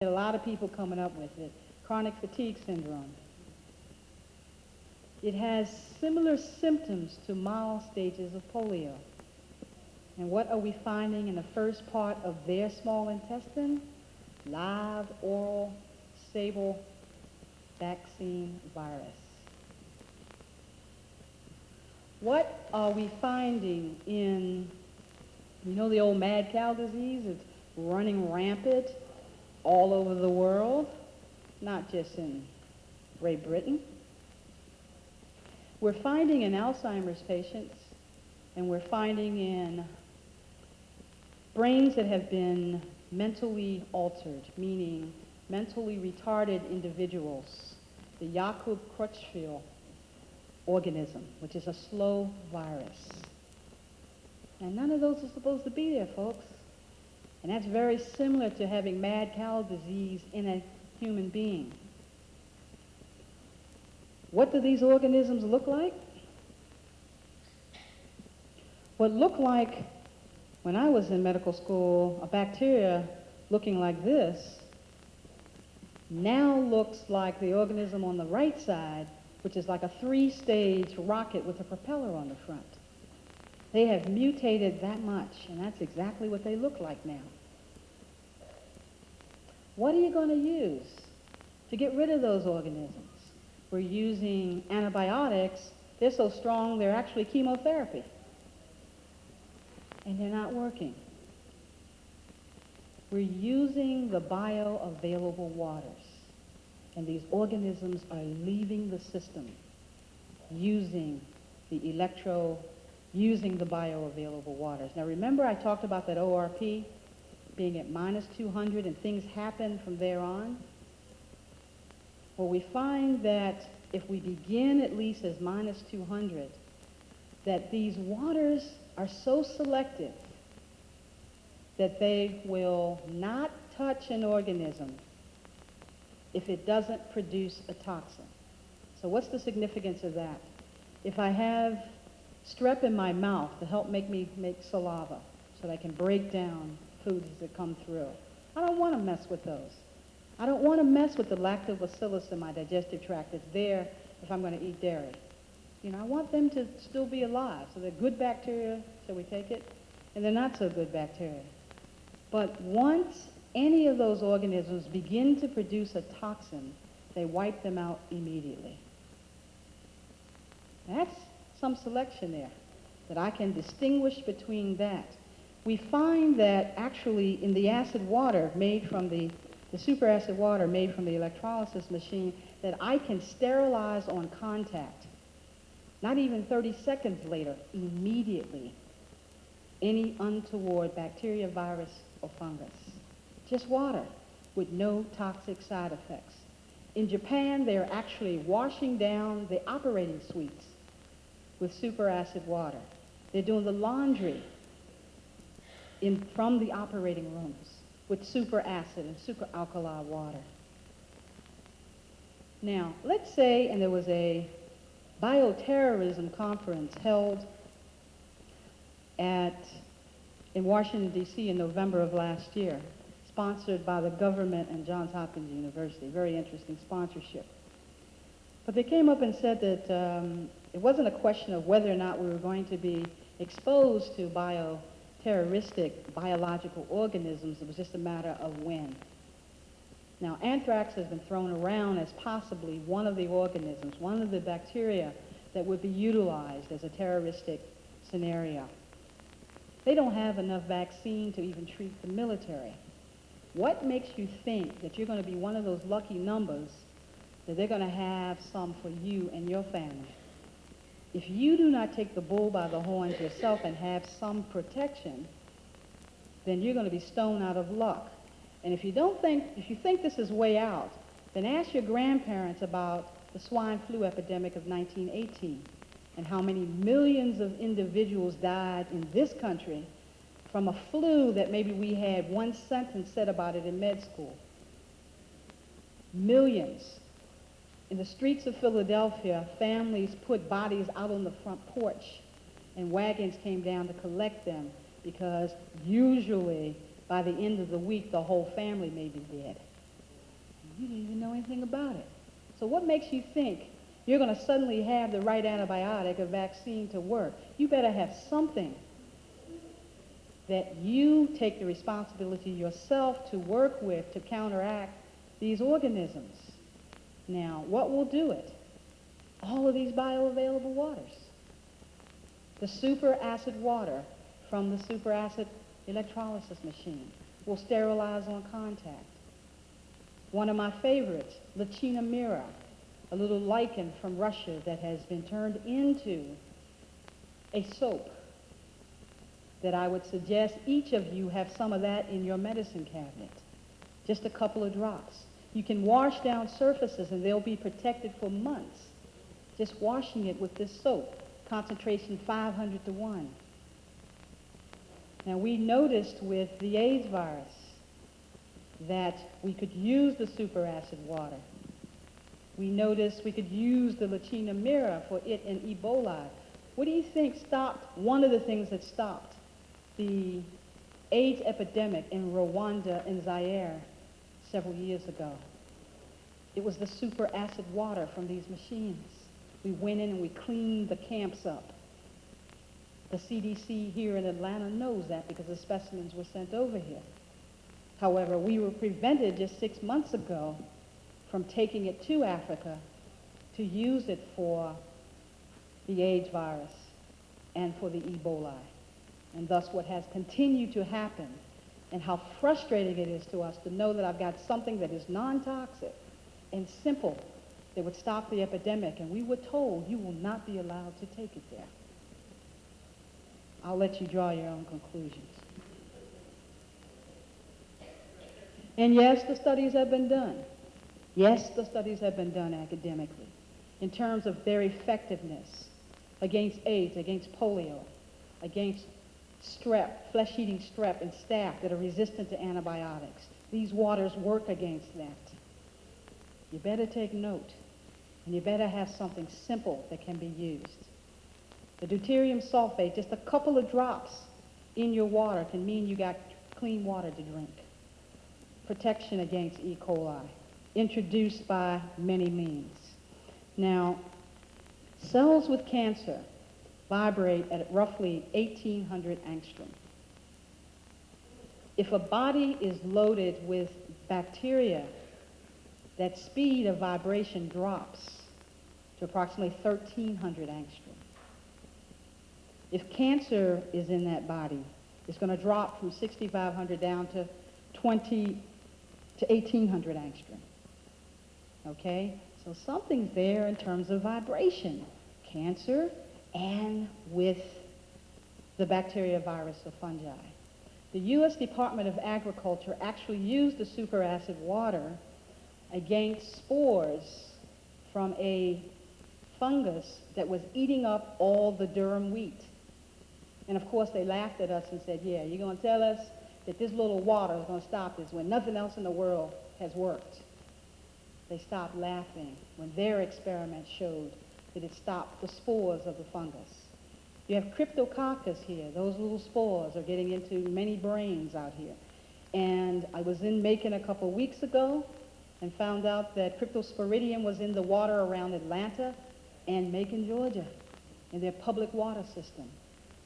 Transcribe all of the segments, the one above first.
A lot of people coming up with it. Chronic fatigue syndrome. It has similar symptoms to mild stages of polio. And what are we finding in the first part of their small intestine? Live oral stable vaccine virus. What are we finding in, the old mad cow disease? It's running rampant all over the world, not just in Great Britain. We're finding in Alzheimer's patients, and we're finding in brains that have been mentally altered, meaning mentally retarded individuals, the Jakob Creutzfeldt organism, which is a slow virus. And none of those are supposed to be there, folks. And that's very similar to having mad cow disease in a human being. What do these organisms look like? What looked like when I was in medical school, a bacteria looking like this, now looks like the organism on the right side, which is like a 3-stage rocket with a propeller on the front. They have mutated that much, and that's exactly what they look like now. What are you going to use to get rid of those organisms? We're using antibiotics. They're so strong, they're actually chemotherapy. And they're not working. We're using the bioavailable waters. And these organisms are leaving the system using the bioavailable waters. Now remember I talked about that ORP being at minus 200 and things happen from there on? Well, we find that if we begin at least as minus 200, that these waters are so selective that they will not touch an organism if it doesn't produce a toxin. So what's the significance of that? If I have strep in my mouth to help make me make saliva so that I can break down foods that come through, I don't want to mess with those. I don't want to mess with the lactobacillus in my digestive tract that's there if I'm going to eat dairy. I want them to still be alive. So they're good bacteria, shall we take it? And they're not so good bacteria. But once any of those organisms begin to produce a toxin, they wipe them out immediately. That's some selection there, that I can distinguish between that. We find that actually in the acid water made from the superacid water made from the electrolysis machine, that I can sterilize on contact, not even 30 seconds later, immediately, any untoward bacteria, virus, or fungus. Just water with no toxic side effects. In Japan, they're actually washing down the operating suites with superacid water. They're doing the laundry from the operating rooms with superacid and superalkali water. Now, let's say, and there was a bioterrorism conference held in Washington, D.C. in November of last year, sponsored by the government and Johns Hopkins University. Very interesting sponsorship. But they came up and said that it wasn't a question of whether or not we were going to be exposed to bioterroristic biological organisms. It was just a matter of when. Now, anthrax has been thrown around as possibly one of the organisms, one of the bacteria that would be utilized as a terroristic scenario. They don't have enough vaccine to even treat the military. What makes you think that you're going to be one of those lucky numbers that they're going to have some for you and your family? If you do not take the bull by the horns yourself and have some protection, then you're going to be stoned out of luck. And if you think this is way out, then ask your grandparents about the swine flu epidemic of 1918 and how many millions of individuals died in this country from a flu that maybe we had one sentence said about it in med school. Millions. In the streets of Philadelphia, families put bodies out on the front porch and wagons came down to collect them because usually by the end of the week the whole family may be dead. You didn't even know anything about it. So what makes you think you're going to suddenly have the right antibiotic or vaccine to work? You better have something that you take the responsibility yourself to work with to counteract these organisms. Now, what will do it? All of these bioavailable waters. The superacid water from the superacid electrolysis machine will sterilize on contact. One of my favorites, Lechina mira, a little lichen from Russia that has been turned into a soap that I would suggest each of you have some of that in your medicine cabinet. Just a couple of drops. You can wash down surfaces and they'll be protected for months. Just washing it with this soap. Concentration 500 to 1. Now we noticed with the AIDS virus that we could use the superacid water. We noticed we could use the Lechina mira for it and Ebola. What do you think stopped, one of the things that stopped the AIDS epidemic in Rwanda and Zaire several years ago? It was the superacid water from these machines. We went in and we cleaned the camps up. The CDC here in Atlanta knows that because the specimens were sent over here. However, we were prevented just 6 months ago from taking it to Africa to use it for the AIDS virus and for the Ebola. And thus what has continued to happen, and how frustrating it is to us to know that I've got something that is non-toxic and simple that would stop the epidemic, and we were told you will not be allowed to take it there. I'll let you draw your own conclusions. And yes, the studies have been done. Yes, the studies have been done academically in terms of their effectiveness against AIDS, against polio, against strep, flesh-eating strep and staph that are resistant to antibiotics. These waters work against that. You better take note, and you better have something simple that can be used. The deuterium sulfate, just a couple of drops in your water can mean you got clean water to drink. Protection against E. coli, introduced by many means. Now, cells with cancer vibrate at roughly 1,800 angstrom. If a body is loaded with bacteria, that speed of vibration drops to approximately 1,300 angstrom. If cancer is in that body, it's going to drop from 6,500 down to 1,800 angstrom. Okay? So something's there in terms of vibration. Cancer and with the bacteria, virus, or fungi. The U.S. Department of Agriculture actually used the superacid water against spores from a fungus that was eating up all the durum wheat. And of course they laughed at us and said, yeah, you're going to tell us that this little water is going to stop this when nothing else in the world has worked. They stopped laughing when their experiment showed that it stopped the spores of the fungus. You have cryptococcus here. Those little spores are getting into many brains out here. And I was in Macon a couple weeks ago and found out that cryptosporidium was in the water around Atlanta and Macon, Georgia, in their public water system.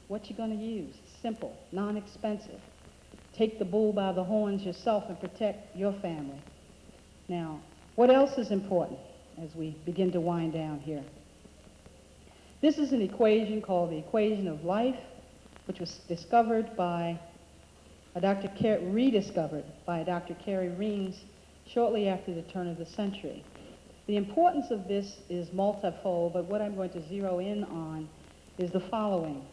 What you going to use? Simple, non-expensive. Take the bull by the horns yourself and protect your family. Now, what else is important as we begin to wind down here? This is an equation called the equation of life, which was discovered by rediscovered by Dr. Carey Reams shortly after the turn of the century. The importance of this is multifold, but what I'm going to zero in on is the following.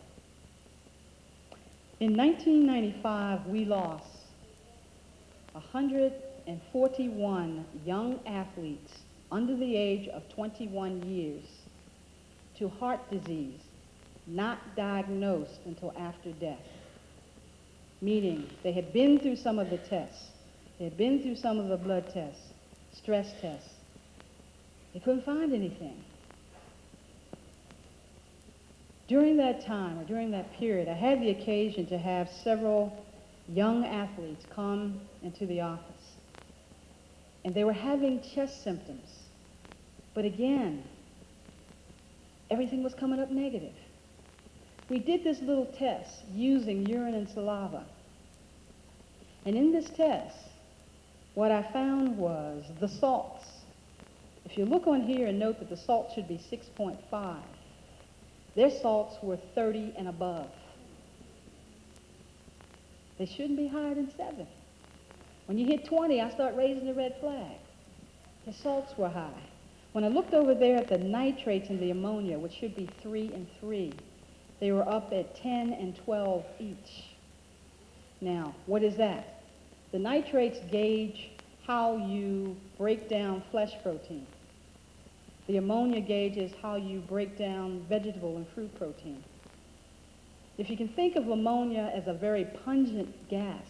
In 1995, we lost 141 young athletes under the age of 21 years to heart disease, not diagnosed until after death. Meaning they had been through some of the tests. They had been through some of the blood tests, stress tests. They couldn't find anything. During that time, or during that period, I had the occasion to have several young athletes come into the office. and they were having chest symptoms. But again, everything was coming up negative. We did this little test using urine and saliva. And in this test, what I found was the salts. If you look on here and note that the salt should be 6.5, their salts were 30 and above. They shouldn't be higher than 7. When you hit 20, I start raising the red flag. The salts were high. When I looked over there at the nitrates and the ammonia, which should be 3 and 3, they were up at 10 and 12 each. Now, what is that? The nitrates gauge how you break down flesh protein. The ammonia gauges how you break down vegetable and fruit protein. If you can think of ammonia as a very pungent gas,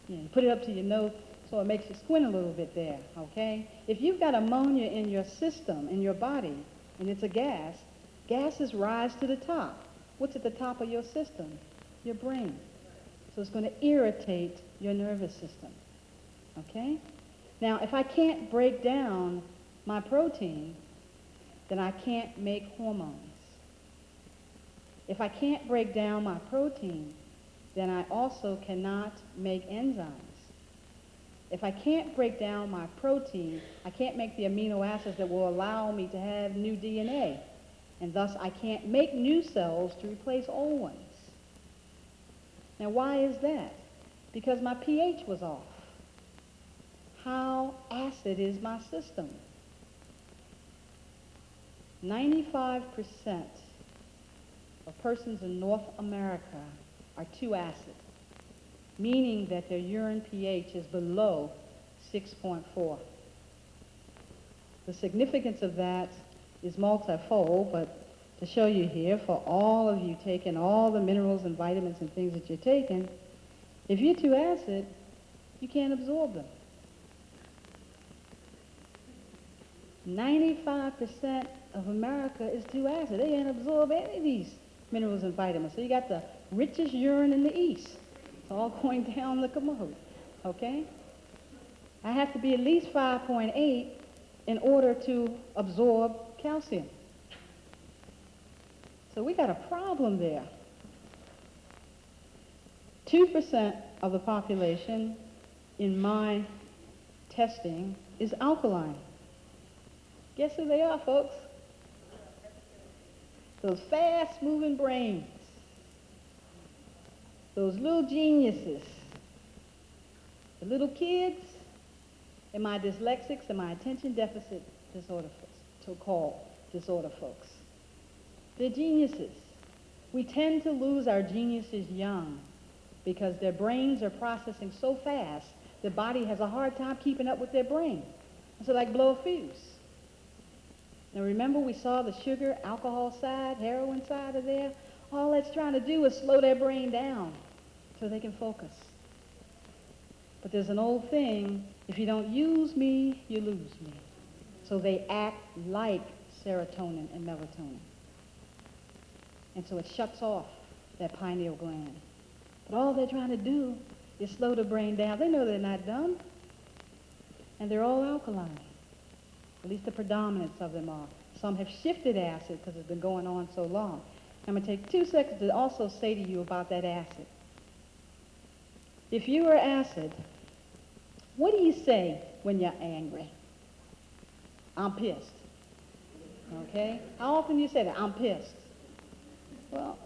you put it up to your nose so it makes you squint a little bit there, okay? If you've got ammonia in your system, in your body, and it's a gas, gases rise to the top. What's at the top of your system? Your brain. So it's going to irritate your nervous system, okay? Now, if I can't break down my protein, then I can't make hormones. If I can't break down my protein, then I also cannot make enzymes. If I can't break down my protein, I can't make the amino acids that will allow me to have new DNA. And thus, I can't make new cells to replace old ones. Now, why is that? Because my pH was off. How acid is my system? 95% of persons in North America are too acid, meaning that their urine pH is below 6.4. The significance of that is multifold, but to show you here, for all of you taking all the minerals and vitamins and things that you're taking, if you're too acid, you can't absorb them. 95% of America is too acid. They can't absorb any of these minerals and vitamins. So you got the richest urine in the East. It's all going down the commode, okay? I have to be at least 5.8 in order to absorb calcium. So we got a problem there. 2% of the population in my testing is alkaline. Guess who they are, folks? Those fast-moving brains. Those little geniuses. The little kids and my dyslexics and my attention deficit disorder, so-called disorder folks. They're geniuses. We tend to lose our geniuses young because their brains are processing so fast, the body has a hard time keeping up with their brain. So like blow a fuse. Now remember we saw the sugar, alcohol side, heroin side of there? All that's trying to do is slow their brain down so they can focus. But there's an old thing, if you don't use me, you lose me. So they act like serotonin and melatonin. And so it shuts off that pineal gland. But all they're trying to do is slow the brain down. They know they're not dumb. And they're all alkaline. At least the predominance of them are. Some have shifted acid because it's been going on so long. I'm going to take 2 seconds to also say to you about that acid. If you are acid, what do you say when you're angry? I'm pissed. Okay? How often do you say that? I'm pissed. Well,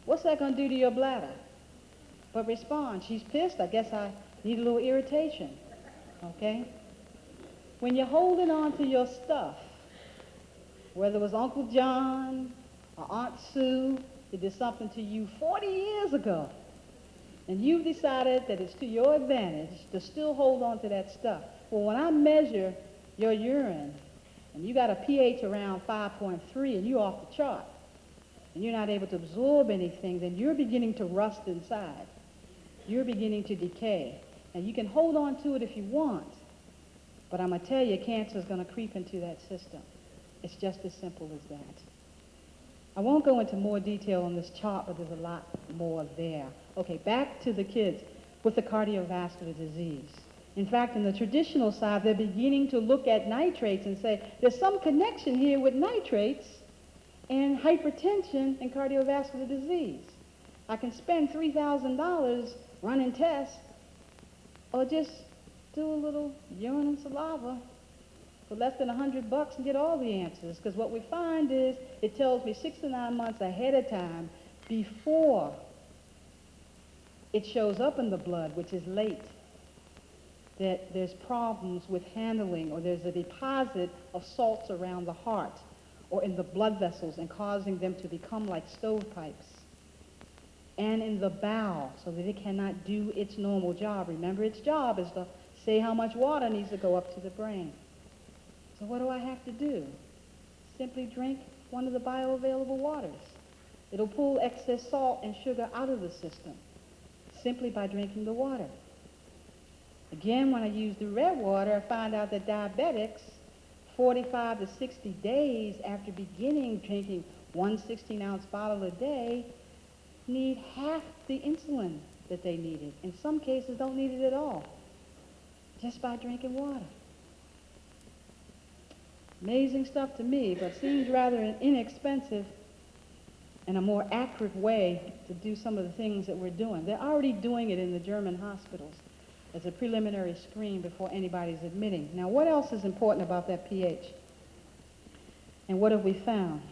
what's that going to do to your bladder? But respond. She's pissed. I guess I need a little irritation. Okay? When you're holding on to your stuff, whether it was Uncle John or Aunt Sue that did something to you 40 years ago, and you've decided that it's to your advantage to still hold on to that stuff. Well, when I measure your urine, and you got a pH around 5.3 and you're off the chart, and you're not able to absorb anything, then you're beginning to rust inside. You're beginning to decay. And you can hold on to it if you want, but I'm going to tell you, cancer is going to creep into that system. It's just as simple as that. I won't go into more detail on this chart, but there's a lot more there. Okay, back to the kids with the cardiovascular disease. In fact, in the traditional side, they're beginning to look at nitrates and say, there's some connection here with nitrates and hypertension and cardiovascular disease. I can spend $3,000 running tests or just do a little urine and saliva for less than $100 and get all the answers. Because what we find is it tells me 6 to 9 months ahead of time before it shows up in the blood, which is late, that there's problems with handling, or there's a deposit of salts around the heart or in the blood vessels and causing them to become like stovepipes, and in the bowel so that it cannot do its normal job. Remember, its job is to say how much water needs to go up to the brain. So what do I have to do? Simply drink one of the bioavailable waters. It'll pull excess salt and sugar out of the system simply by drinking the water. Again, when I use the red water, I find out that diabetics, 45 to 60 days after beginning drinking one 16-ounce bottle a day, need half the insulin that they needed. In some cases, don't need it at all, just by drinking water. Amazing stuff to me, but seems rather inexpensive and a more accurate way to do some of the things that we're doing. They're already doing it in the German hospitals as a preliminary screen before anybody's admitting. Now, what else is important about that pH? And what have we found?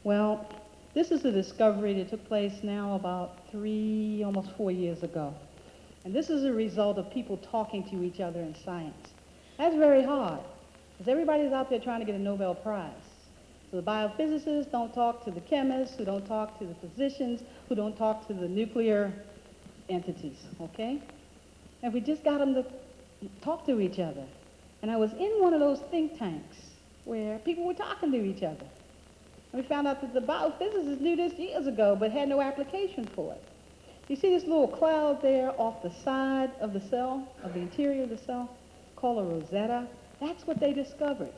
Well, this is a discovery that took place now about almost 4 years ago. And this is a result of people talking to each other in science. That's very hard, because everybody's out there trying to get a Nobel Prize. So the biophysicists don't talk to the chemists, who don't talk to the physicians, who don't talk to the nuclear entities, okay? And we just got them to talk to each other. And I was in one of those think tanks where people were talking to each other. And we found out that the biophysicists knew this years ago, but had no application for it. You see this little cloud there off the side of the cell, of the interior of the cell, called a rosetta? That's what they discovered.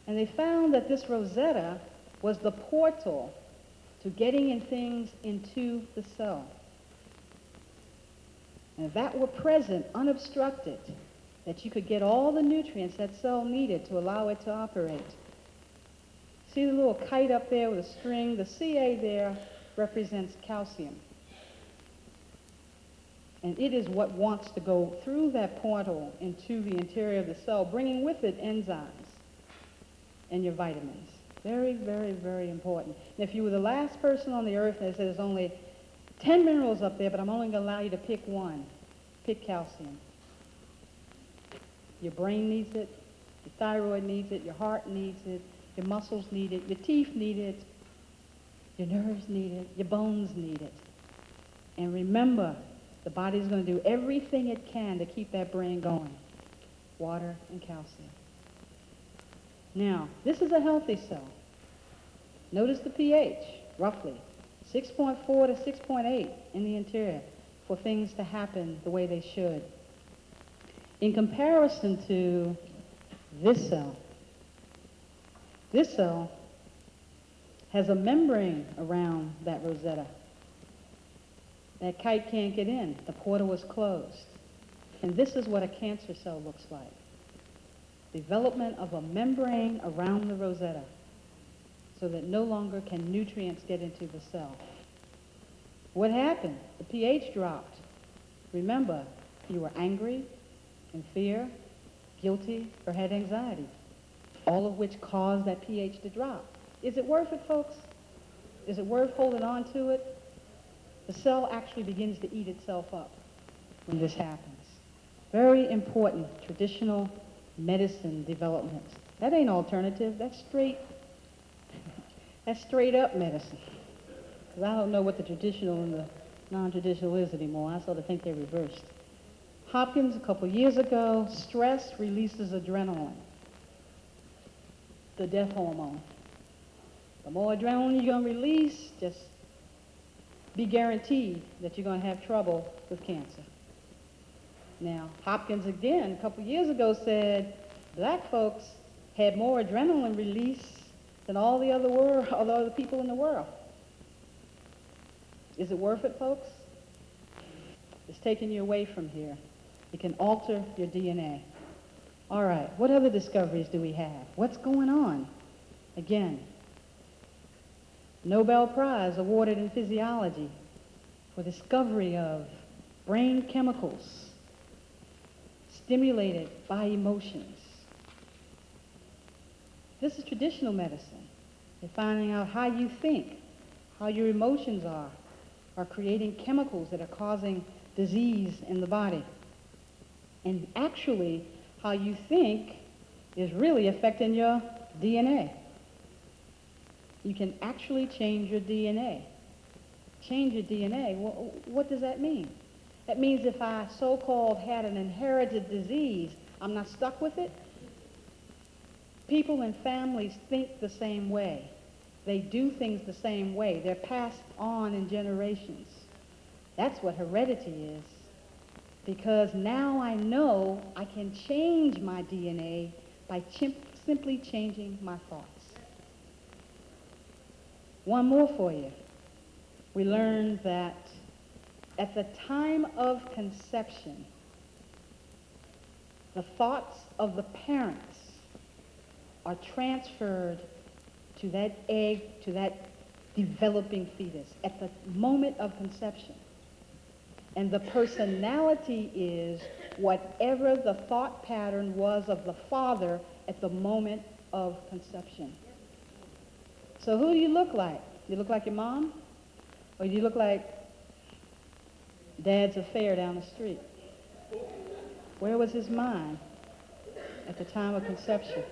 And they found that this rosetta was the portal to getting in things into the cell. And if that were present, unobstructed, that you could get all the nutrients that cell needed to allow it to operate. See the little kite up there with a string? The Ca there represents calcium. And it is what wants to go through that portal into the interior of the cell, bringing with it enzymes and your vitamins. Very, very, very important. And if you were the last person on the earth that said there's only 10 minerals up there, but I'm only going to allow you to pick one, pick calcium. Your brain needs it, your thyroid needs it, your heart needs it, your muscles need it, your teeth need it, your nerves need it, your bones need it. And remember, the body's going to do everything it can to keep that brain going. Water and calcium. Now, this is a healthy cell. Notice the pH, roughly 6.4 to 6.8 in the interior for things to happen the way they should. In comparison to this cell has a membrane around that rosetta. That kite can't get in. The portal is closed. And this is what a cancer cell looks like. Development of a membrane around the rosetta so that no longer can nutrients get into the cell. What happened? The pH dropped. Remember, you were angry, in fear, guilty, or had anxiety, all of which caused that pH to drop. Is it worth it, folks? Is it worth holding on to it? The cell actually begins to eat itself up when this happens. Very important traditional medicine development. That ain't alternative. That's straight up medicine. Because I don't know what the traditional and the non-traditional is anymore. I sort of think they're reversed. Hopkins, a couple years ago, stress releases adrenaline, the death hormone. The more adrenaline you're going to release, just be guaranteed that you're going to have trouble with cancer. Now, Hopkins again, a couple years ago, said black folks had more adrenaline release than all the other people in the world. Is it worth it, folks? It's taking you away from here. It can alter your DNA. All right, what other discoveries do we have? What's going on? Again, Nobel Prize awarded in physiology for discovery of brain chemicals stimulated by emotions. This is traditional medicine. They're finding out how you think, how your emotions are creating chemicals that are causing disease in the body. And actually, how you think is really affecting your DNA. You can actually change your DNA. Change your DNA, well, what does that mean? That means if I so-called had an inherited disease, I'm not stuck with it. People and families think the same way. They do things the same way. They're passed on in generations. That's what heredity is. Because now I know I can change my DNA by simply changing my thoughts. One more for you. We learned that at the time of conception, the thoughts of the parents are transferred to that egg, to that developing fetus at the moment of conception. And the personality is whatever the thought pattern was of the father at the moment of conception. So who do you look like? Do you look like your mom? Or do you look like Dad's affair down the street? Where was his mind at the time of conception?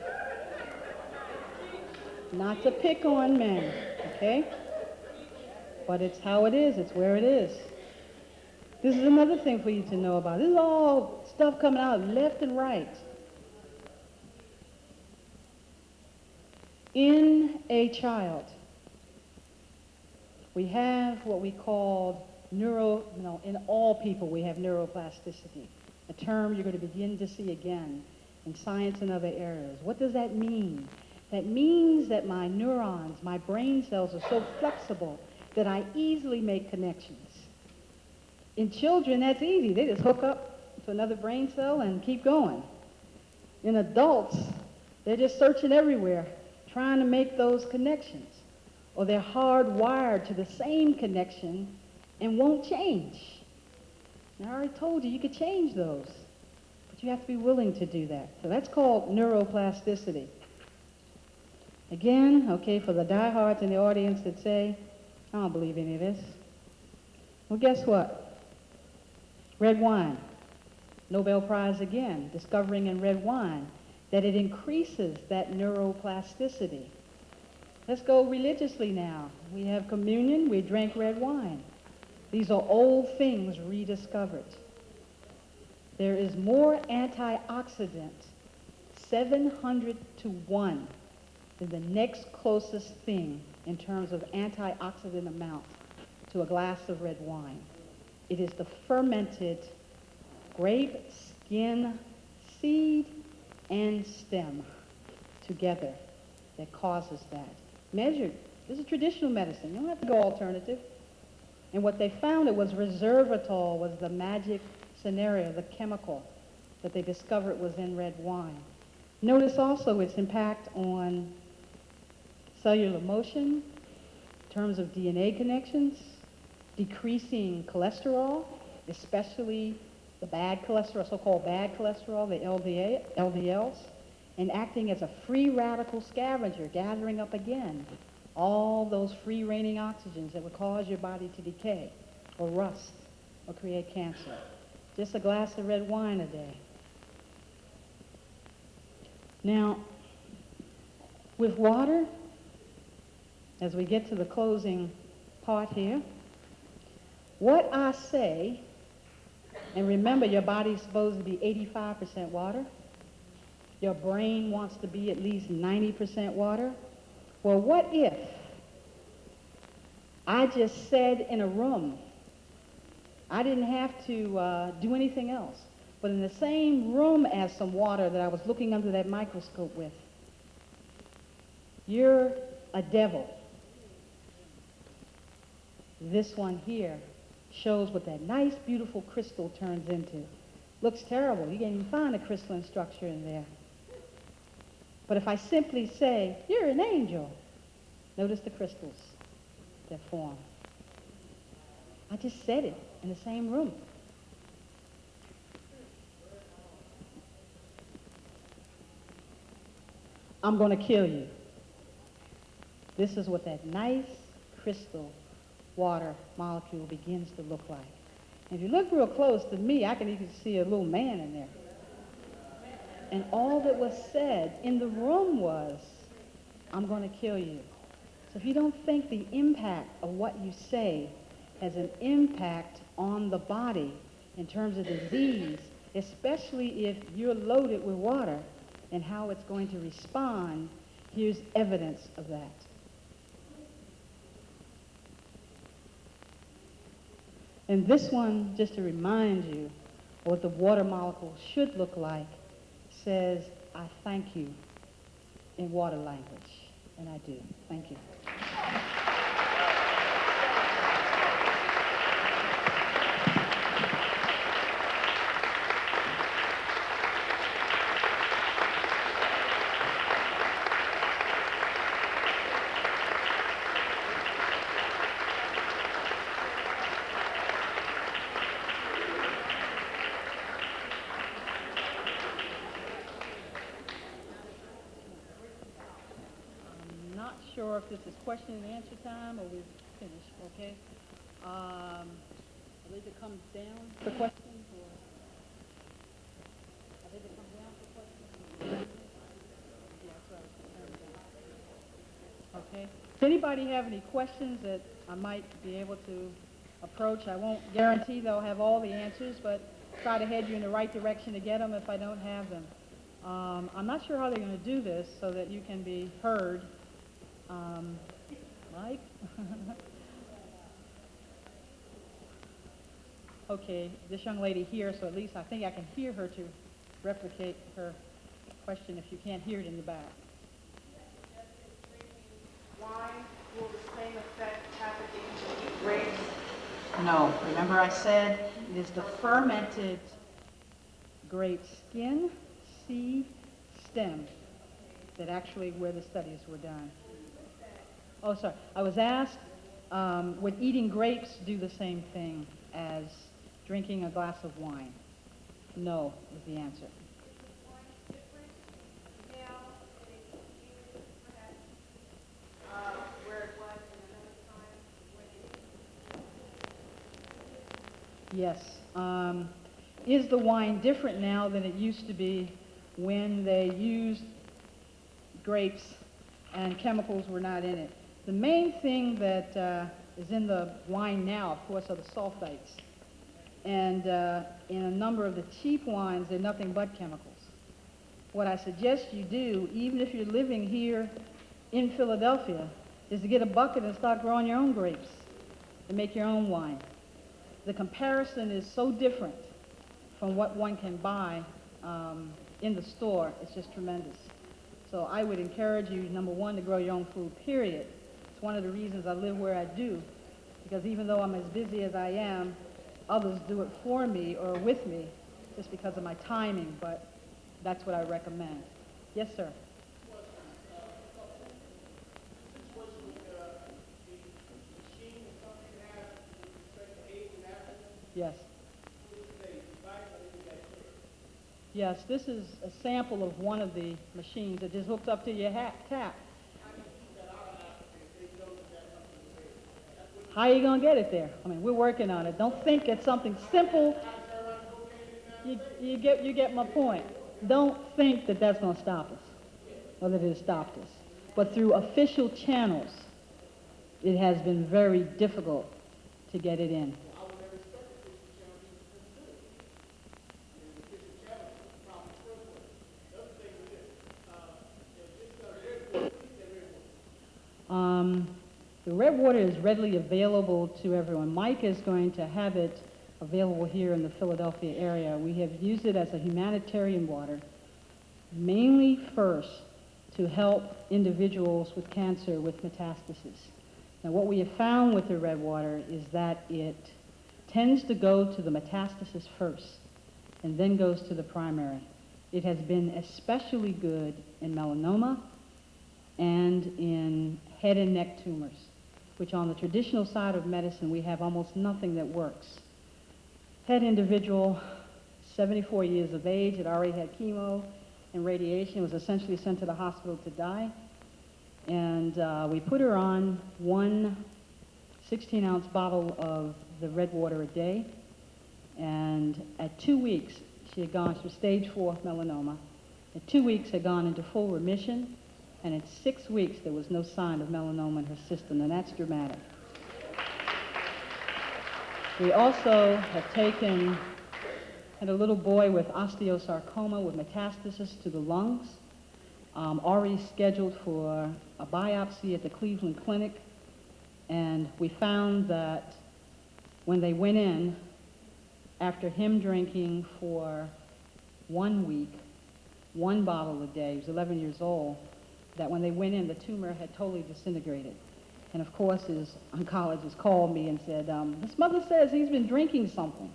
Not to pick on men, okay? But it's how it is. It's where it is. This is another thing for you to know about. This is all stuff coming out left and right. In a child, we have what we call in all people we have neuroplasticity, a term you're going to begin to see again in science and other areas. What does that mean? That means that my neurons, my brain cells are so flexible that I easily make connections. In children, that's easy. They just hook up to another brain cell and keep going. In adults, they're just searching everywhere, trying to make those connections. Or they're hardwired to the same connection and won't change. And I already told you could change those, but you have to be willing to do that. So that's called neuroplasticity. Again, okay, for the diehards in the audience that say, I don't believe any of this. Well, guess what? Red wine. Nobel Prize again, discovering in red wine that it increases that neuroplasticity. Let's go religiously now. We have communion, we drink red wine. These are old things rediscovered. There is more antioxidant, 700 to 1, than the next closest thing in terms of antioxidant amount to a glass of red wine. It is the fermented grape, skin, seed, and stem together that causes that. Measured. This is traditional medicine. You don't have to go alternative. And what they found, it was resveratrol was the magic scenario, the chemical that they discovered was in red wine. Notice also its impact on cellular motion, in terms of DNA connections, decreasing cholesterol, especially the bad cholesterol, so-called bad cholesterol, the LDLs, and acting as a free radical scavenger, gathering up again all those free reigning oxygens that would cause your body to decay or rust or create cancer. Just a glass of red wine a day. Now, with water, as we get to the closing part here, what I say, and remember your body's supposed to be 85% water, your brain wants to be at least 90% water. Well, what if I just said in a room, I didn't have to do anything else, but in the same room as some water that I was looking under that microscope with, you're a devil. This one here shows what that nice, beautiful crystal turns into. Looks terrible. You can't even find a crystalline structure in there. But if I simply say, you're an angel, notice the crystals that form. I just said it in the same room. I'm going to kill you. This is what that nice crystal water molecule begins to look like. And if you look real close to me, I can even see a little man in there. And all that was said in the room was, I'm going to kill you. So if you don't think the impact of what you say has an impact on the body in terms of disease, especially if you're loaded with water and how it's going to respond, here's evidence of that. And this one, just to remind you what the water molecule should look like, says, I thank you in water language. And I do. Thank you. Sure if this is question and answer time or we've finished, okay? I believe it comes down for questions, or I think it comes down for questions. Yeah, that's what I was concerned about. Okay. Does anybody have any questions that I might be able to approach? I won't guarantee they'll have all the answers, but try to head you in the right direction to get them if I don't have them. I'm not sure how they're going to do this so that you can be heard. Mike? Okay, this young lady here, so at least I think I can hear her to replicate her question if you can't hear it in the back. Wine will the same effect have if you eat grapes? No, remember I said it is the fermented grape skin, seed, stem that actually where the studies were done. Oh, sorry. I was asked, would eating grapes do the same thing as drinking a glass of wine? No, was the answer. Yes. Is the wine different now than it used to be when they used grapes and chemicals were not in it? The main thing that is in the wine now, of course, are the sulfites. And in a number of the cheap wines, they're nothing but chemicals. What I suggest you do, even if you're living here in Philadelphia, is to get a bucket and start growing your own grapes and make your own wine. The comparison is so different from what one can buy in the store. It's just tremendous. So I would encourage you, number one, to grow your own food, period. It's one of the reasons I live where I do, because even though I'm as busy as I am, others do it for me or with me just because of my timing, but that's what I recommend. Yes, sir. Yes. Yes, this is a sample of one of the machines that just hooks up to your tap. How are you going to get it there? I mean, we're working on it. Don't think it's something simple. You get my point. Don't think that that's going to stop us, or that it has stopped us. But through official channels, it has been very difficult to get it in. The red water is readily available to everyone. Mike is going to have it available here in the Philadelphia area. We have used it as a humanitarian water, mainly first to help individuals with cancer with metastasis. Now what we have found with the red water is that it tends to go to the metastasis first. and then goes to the primary. It has been especially good in melanoma and in head and neck tumors, which on the traditional side of medicine, we have almost nothing that works. Head individual, 74 years of age, had already had chemo and radiation, was essentially sent to the hospital to die. And we put her on one 16-ounce bottle of the red water a day. And at 2 weeks, she had gone, she was stage 4 melanoma. At 2 weeks, had gone into full remission. And at 6 weeks, there was no sign of melanoma in her system, and that's dramatic. We also have had a little boy with osteosarcoma with metastasis to the lungs, already scheduled for a biopsy at the Cleveland Clinic, and we found that when they went in, after him drinking for 1 week, 1 bottle a day, he was 11 years old, that when they went in, the tumor had totally disintegrated. And of course, his oncologist called me and said, his mother says he's been drinking something.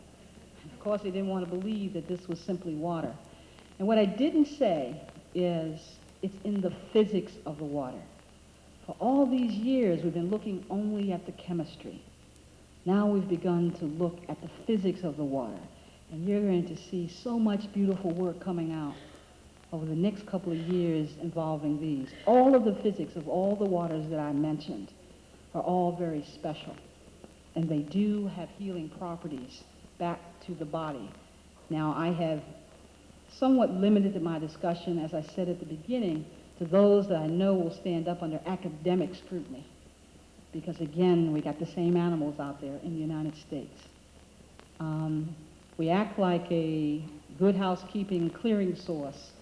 And of course, he didn't want to believe that this was simply water. And what I didn't say is it's in the physics of the water. For all these years, we've been looking only at the chemistry. Now we've begun to look at the physics of the water. And you're going to see so much beautiful work coming out over the next couple of years involving these. All of the physics of all the waters that I mentioned are all very special. And they do have healing properties back to the body. Now, I have somewhat limited my discussion, as I said at the beginning, to those that I know will stand up under academic scrutiny. Because again, we got the same animals out there in the United States. We act like a good housekeeping clearing source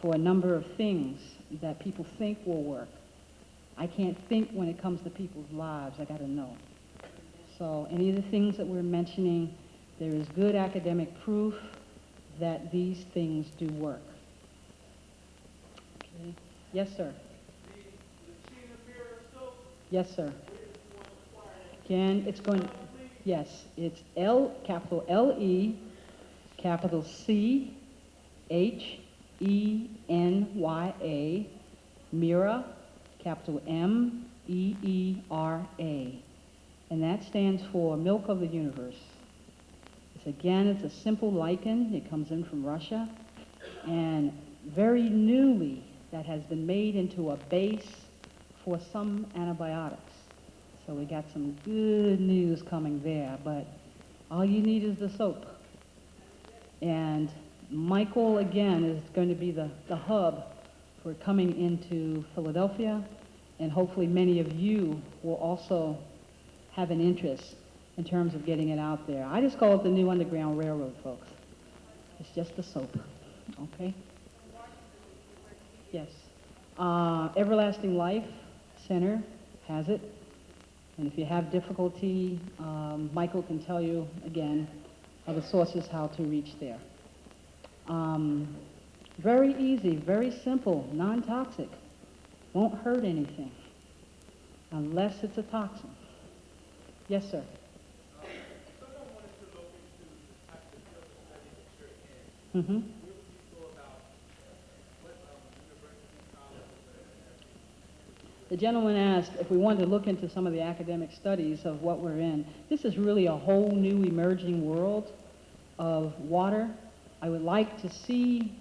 for a number of things that people think will work. I can't think when it comes to people's lives. I got to know. So any of the things that we're mentioning, there is good academic proof that these things do work. Okay. Yes, sir. Yes, sir. Again, it's going, yes, it's capital L-E, capital C-H-E-N-Y-A, Mira, capital M-E-E-R-A. And that stands for Milk of the Universe. It's a simple lichen. It comes in from Russia. And very newly, that has been made into a base for some antibiotics. So we got some good news coming there, but all you need is the soap. And Michael, again, is going to be the hub for coming into Philadelphia, and hopefully many of you will also have an interest in terms of getting it out there. I just call it the new Underground Railroad, folks. It's just the soap, okay? Yes. Everlasting Life Center has it. And if you have difficulty, Michael can tell you, again, the sources how to reach there. Very easy, very simple, non-toxic. Won't hurt anything unless it's a toxin. Yes, sir. Someone wanted to look into the type of field of study that you're in. Mm-hmm. Where would you go about what university, college, The gentleman asked if we wanted to look into some of the academic studies of what we're in. This is really a whole new emerging world of water. I would like to see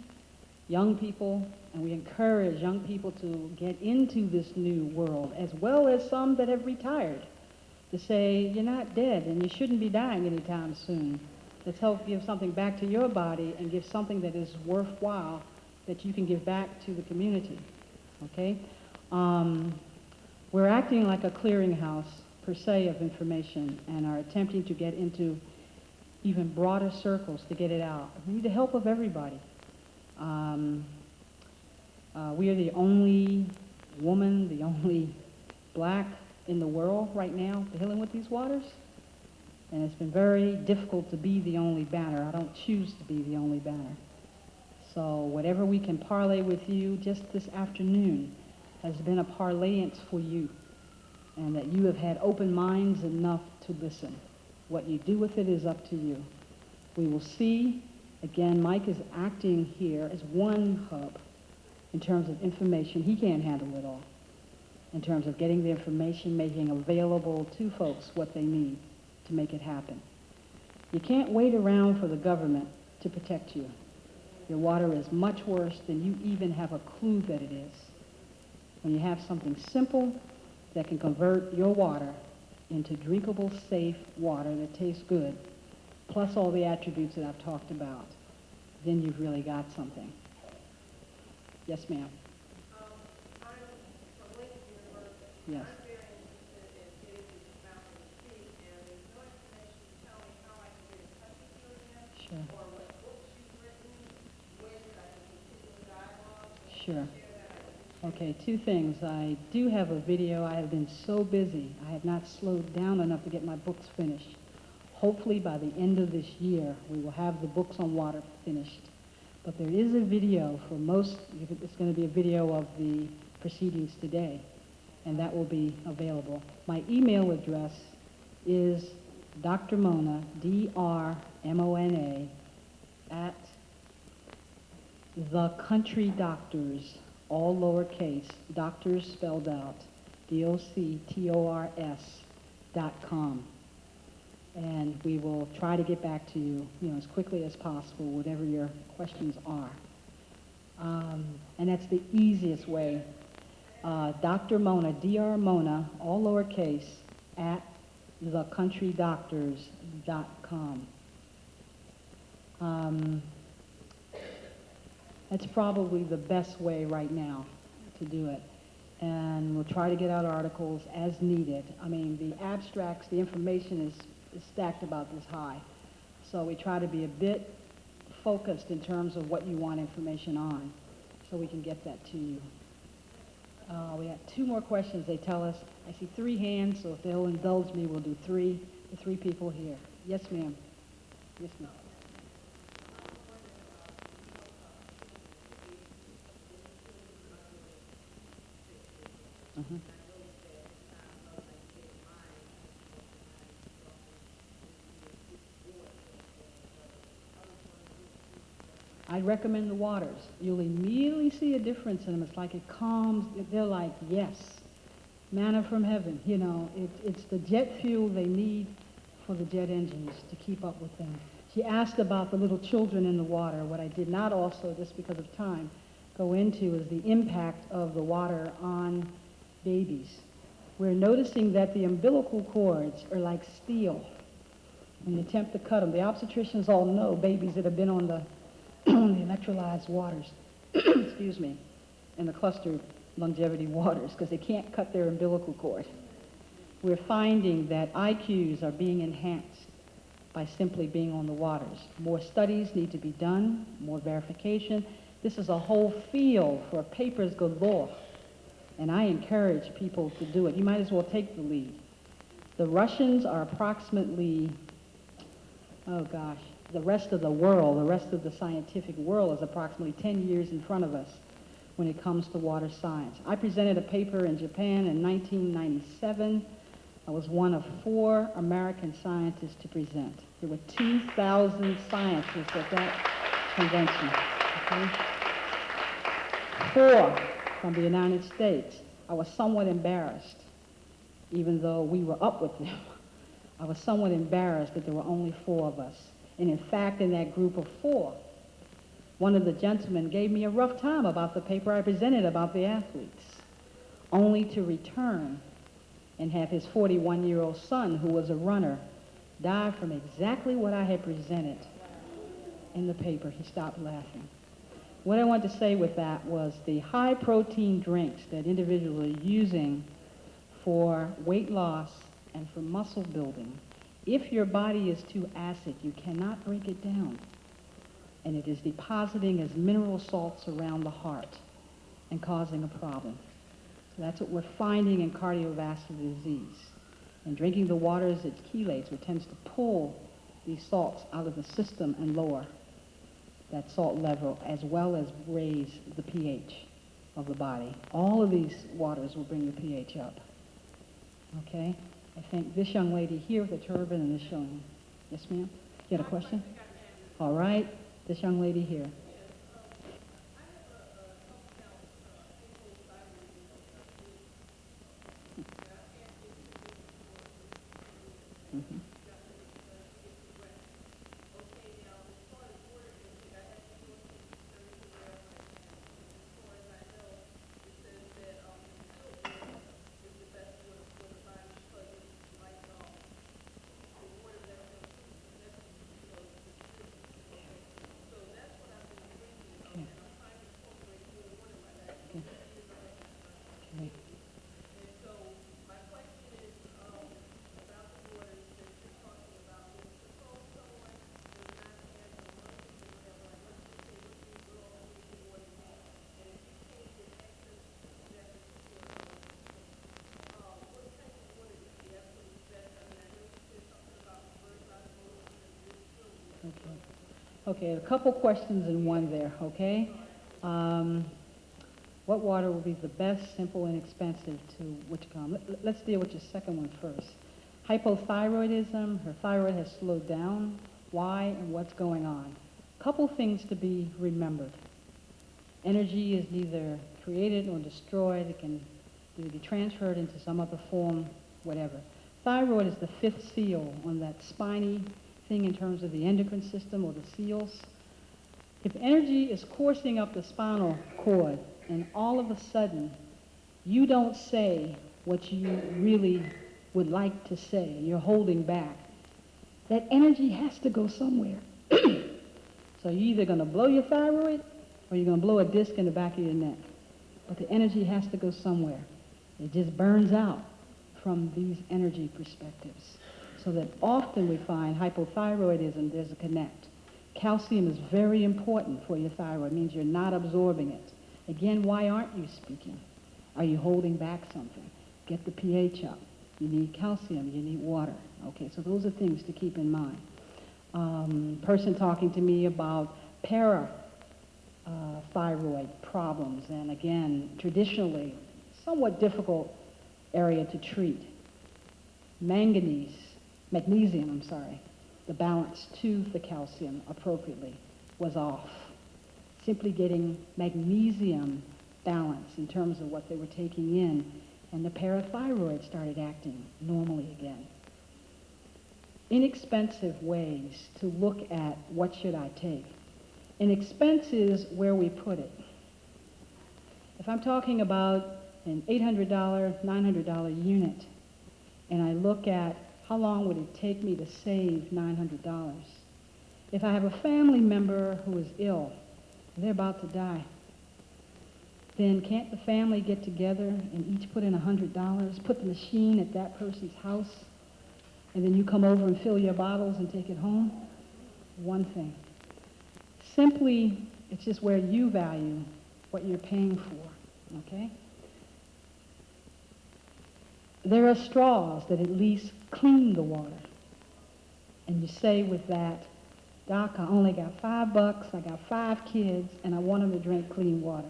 young people, and we encourage young people to get into this new world, as well as some that have retired, to say, you're not dead and you shouldn't be dying anytime soon. Let's help give something back to your body and give something that is worthwhile that you can give back to the community, okay? We're acting like a clearinghouse, per se, of information, and are attempting to get into even broader circles to get it out. We need the help of everybody. We are the only woman, the only black in the world right now dealing with these waters, and it's been very difficult to be the only banner. I don't choose to be the only banner. So whatever we can parlay with you just this afternoon has been a parlayance for you, and that you have had open minds enough to listen. What you do with it is up to you. We will see Again, Mike is acting here as one hub in terms of information. He can't handle it all. In terms of getting the information, making available to folks what they need to make it happen. You can't wait around for the government to protect you. Your water is much worse than you even have a clue that it is. When you have something simple that can convert your water into drinkable, safe water that tastes good, plus all the attributes that I've talked about, then you've really got something. Yes, ma'am. I'm from Lincoln University. Yes. I'm very interested in getting these mountains feet, and there's no information to tell me how I can get in touch with you again, Sure. or what books you've written, when I can continue the dialogue. Sure. Share that. Okay, two things. I do have a video. I have been so busy. I have not slowed down enough to get my books finished. Hopefully by the end of this year, we will have the books on water finished. But there is a video for most, it's going to be a video of the proceedings today, and that will be available. My email address is drmona, D-R-M-O-N-A, at The Country Doctors, all lowercase, doctors spelled out, doctors.com. And we will try to get back to you, as quickly as possible, whatever your questions are. And that's the easiest way. Dr. Mona, D.R. Mona, all lowercase, at thecountrydoctors.com. That's probably the best way right now to do it. And we'll try to get out articles as needed. I mean, the abstracts, the information is stacked about this high. So we try to be a bit focused in terms of what you want information on, so we can get that to you. We got two more questions, they tell us. I see three hands, so if they'll indulge me, we'll do three. The three people here. Yes, ma'am. Yes, ma'am. Uh-huh. I'd recommend the waters. You'll immediately see a difference in them. It's like it calms. They're like, yes, manna from heaven. It's the jet fuel they need for the jet engines to keep up with them. She asked about the little children in the water. What I did not also, just because of time, go into is the impact of the water on babies. We're noticing that the umbilical cords are like steel when you attempt to cut them. The obstetricians all know babies that have been on the on the electrolyzed waters, excuse me, and the clustered longevity waters, because they can't cut their umbilical cord. We're finding that IQs are being enhanced by simply being on the waters. More studies need to be done, more verification. This is a whole field for papers galore, and I encourage people to do it. You might as well take the lead. The Russians are approximately, oh gosh, the rest of the world, the rest of the scientific world is approximately 10 years in front of us when it comes to water science. I presented a paper in Japan in 1997. I was one of 4 American scientists to present. There were 2,000 scientists at that convention. Okay? 4 from the United States. I was somewhat embarrassed, even though we were up with them. I was somewhat embarrassed that there were only 4 of us. And in fact, in that group of 4, one of the gentlemen gave me a rough time about the paper I presented about the athletes, only to return and have his 41-year-old son, who was a runner, die from exactly what I had presented in the paper. He stopped laughing. What I wanted to say with that was the high-protein drinks that individuals are using for weight loss and for muscle building, if your body is too acid, you cannot break it down. And it is depositing as mineral salts around the heart and causing a problem. So that's what we're finding in cardiovascular disease. And drinking the waters, it chelates, which tends to pull these salts out of the system and lower that salt level, as well as raise the pH of the body. All of these waters will bring the pH up. Okay? I think this young lady here with the turban and this young, yes ma'am? You had a question? All right. This young lady here. Mhm. Okay. Okay. Okay. Okay. Okay, a couple questions in one there, okay? Um, what water will be the best, simple, and inexpensive to which come? Let's deal with your second one first. Hypothyroidism, her thyroid has slowed down. Why and what's going on? Couple things to be remembered. Energy is neither created nor destroyed. It can either be transferred into some other form, whatever. Thyroid is the fifth seal on that spiny thing in terms of the endocrine system or the seals. If energy is coursing up the spinal cord and all of a sudden you don't say what you really would like to say, you're holding back, that energy has to go somewhere. So you're either going to blow your thyroid or you're going to blow a disc in the back of your neck. But the energy has to go somewhere. It just burns out from these energy perspectives. So that often we find hypothyroidism, there's a connect. Calcium is very important for your thyroid. It means you're not absorbing it. Again, why aren't you speaking? Are you holding back something? Get the pH up. You need calcium. You need water. Okay, so those are things to keep in mind. Person talking to me about thyroid problems, and again, traditionally, somewhat difficult area to treat. Magnesium, the balance to the calcium appropriately was off. Simply getting magnesium balance in terms of what they were taking in, and the parathyroid started acting normally again. Inexpensive ways to look at what should I take. Inexpense is where we put it. If I'm talking about an $800, $900 unit, and I look at how long would it take me to save $900? If I have a family member who is ill, and they're about to die, then can't the family get together and each put in $100, put the machine at that person's house, and then you come over and fill your bottles and take it home? One thing. Simply, it's just where you value what you're paying for, okay? There are straws that at least clean the water. And you say with that, Doc, I only got $5, I got 5 kids, and I want them to drink clean water.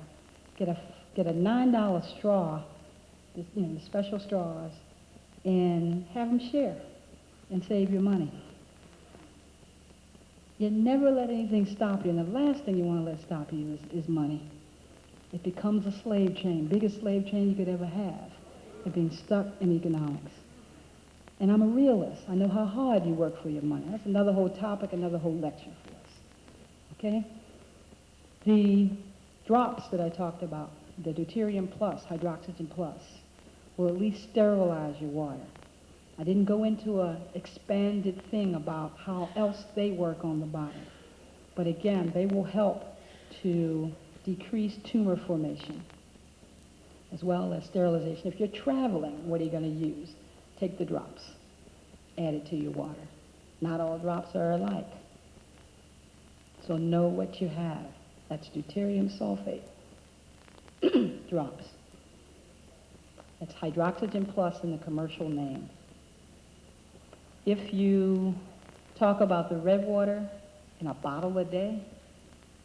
Get a $9 straw, the special straws, and have them share and save your money. You never let anything stop you, and the last thing you want to let stop you is money. It becomes a slave chain, biggest slave chain you could ever have, of being stuck in economics. And I'm a realist. I know how hard you work for your money. That's another whole topic, another whole lecture for us. Okay? The drops that I talked about, the deuterium plus, hydroxygen plus, will at least sterilize your water. I didn't go into an expanded thing about how else they work on the body. But again, they will help to decrease tumor formation as well as sterilization. If you're traveling, what are you going to use? Take the drops. Add it to your water. Not all drops are alike. So know what you have. That's deuterium sulfate drops. That's hydroxygen plus in the commercial name. If you talk about the red water in a bottle a day,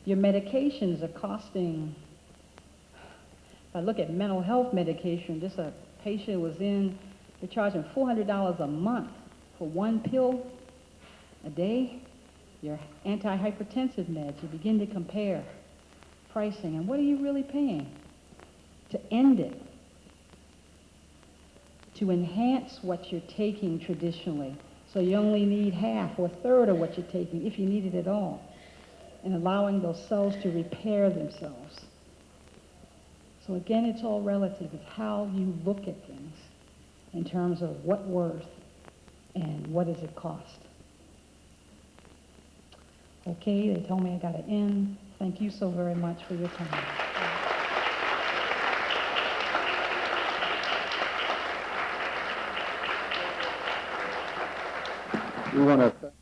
your medications are costing, if I look at mental health medication, just a patient was in, they're charging $400 a month for one pill a day. your antihypertensive meds. You begin to compare pricing, and what are you really paying? To end it, to enhance what you're taking traditionally, so you only need half or a third of what you're taking, if you need it at all, and allowing those cells to repair themselves. So again, it's all relative. It's how you look at things in terms of what worth and what does it cost. Okay, they told me I got to end. Thank you so very much for your time. We want to